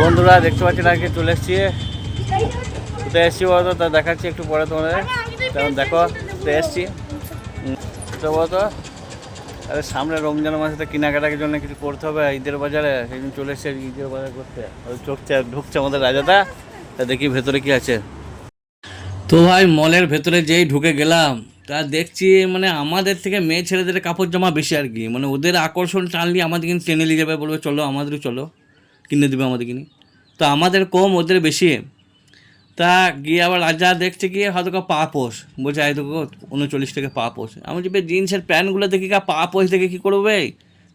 বন্ধুরা দেখতে পাচ্ছেন আজকে চলে এসেছি, কোথায় এসেছি বলতো তা দেখাচ্ছি একটু পরে তোমাদের। তেমন দেখো কোথায় এসেছি তো বলতো, আরে সামনে রমজান মাসে কেনাকাটার জন্য কিছু করতে হবে ঈদের বাজারে, সেই জন্য চলে এসেছি ঈদের বাজার করতে। ঢুকছে আমাদের রাজাদা, তা দেখি ভেতরে কি আছে। তো ভাই মলের ভেতরে যেই ঢুকে গেলাম তা দেখছি মানে আমাদের থেকে মেয়ে ছেলেদের কাপড় জামা বেশি আর কি, মানে ওদের আকর্ষণ টানলি আমাদের কিন্তু টেনে নিয়ে যাবে, বলবে চলো আমাদেরও চলো, কিনে দেবে আমাদের কিনে। তো আমাদের কম ওদের বেশি। তা গিয়ে আবার রাজা দেখছে গিয়ে হয়তো পা পোষ বলছে, আই তো 39 টাকা পা পোষ। আমি যে জিন্সের প্যান্টগুলো দেখি পা পোষ দেখে কী করবে,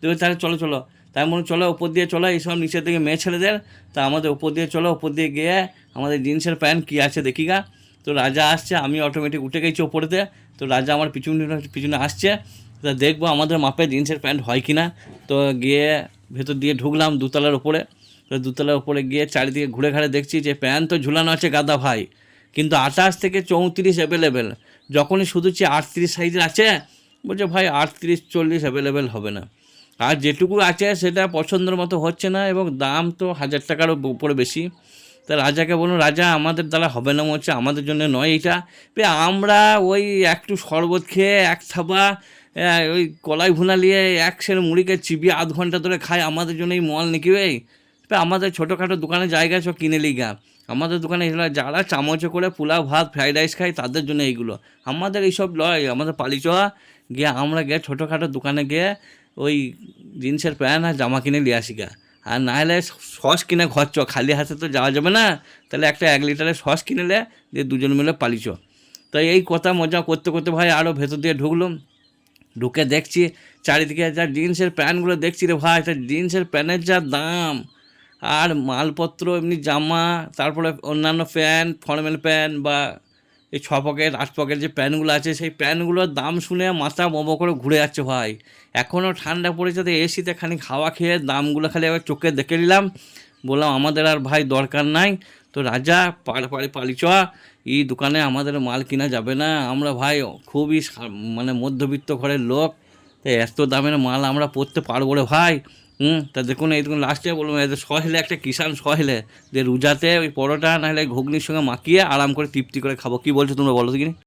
দেবে তাহলে চলো চলো, তাই মনে চলো ওপর দিয়ে চলো, এইসব নিচের দিকে মেয়ে ছেলেদের। তা আমাদের ওপর দিয়ে চলো, ওপর দিয়ে গিয়ে আমাদের জিন্সের প্যান্ট কী আছে দেখি গা। তো রাজা আসছে, আমি অটোমেটিক উঠে গেছি ওপরেতে। তো রাজা আমার পিছনে পিছনে আসছে, তা দেখবো আমাদের মাপে জিন্সের প্যান্ট হয় কি না। তো গিয়ে ভেতর দিয়ে ঢুকলাম দুতলার ওপরে। তো দুতলার উপরে গিয়ে চারিদিকে ঘুরে ঘাড়ে দেখছি যে প্যান্ট তো ঝুলানো আছে গাদা ভাই, কিন্তু 28 থেকে 34 অ্যাভেলেবেল। যখনই শুধুছি 38 সাইজের আছে, বলছে ভাই 38-40 অ্যাভেলেবেল হবে না। আর যেটুকু আছে সেটা পছন্দের মতো হচ্ছে না, এবং দাম তো 1000 টাকারও উপরে বেশি। তা রাজাকে বলুন, রাজা আমাদের দ্বারা হবে না, হচ্ছে আমাদের জন্য নয় এইটা। আমরা ওই একটু শরবত খেয়ে এক থাবা ওই কলাই ভুনা নিয়ে এক সের মুড়িকে চিবিয়ে আধ ঘন্টা ধরে খাই, আমাদের জন্য এই মল নাকি ভাই? আমাদের ছোটোখাটো দোকানে জায়গা সব কিনে লিগা, আমাদের দোকানে এগুলো যারা চামচে করে পোলাও ভাত ফ্রাইড রাইস খায় তাদের জন্য এইগুলো, আমাদের এইসব লয়। আমাদের পালি চোয়া গিয়ে আমরা গিয়ে ছোটোখাটো দোকানে গিয়ে ওই জিন্সের প্যান্ট আর জামা কিনে নিয়ে আসি গা। আর না হলে সস কিনে ঘর চ, খালি হাতে তো যাওয়া যাবে না। তাহলে একটা 1 লিটারের সস কিনে নে, দিয়ে দুজন মিলে পালি চ। তো এই কথা মজা করতে করতে ভাই আরও ভেতর দিয়ে ঢুকলাম। ঢুকে দেখছি চারিদিকে যা জিন্সের প্যান্টগুলো দেখছি রে ভাই, তা জিন্সের প্যান্টের যা দাম, আর মালপত্র এমনি জামা, তারপরে অন্যান্য প্যান্ট, ফর্মাল প্যান্ট বা এই 6 পকেট 8 পকেট যে প্যান্টগুলো আছে, সেই প্যান্টগুলোর দাম শুনে মাথা মোমো করে ঘুরে যাচ্ছে ভাই। এখনও ঠান্ডা পড়েছে, তো এসিতে খানিক হাওয়া খেয়ে দামগুলো খালি একবার চোখে দেখে নিলাম, বললাম আমাদের আর ভাই দরকার নাই। তো রাজা পালি চ, এই দোকানে আমাদের মাল কিনা যাবে না, আমরা ভাই খুবই মানে মধ্যবিত্ত ঘরের লোক, তাই এত দামের মাল আমরা পরতে পারবো রে ভাই। তা দেখুন এই দেখুন লাস্টে বলবো সহেলে একটা কিষান সহেলে যে রোজাতে ওই পরোটা নাহলে ঘুগনির সঙ্গে মাখিয়ে আরাম করে তৃপ্তি করে খাবো। কি বলছো তোমরা বলো তো কিনি?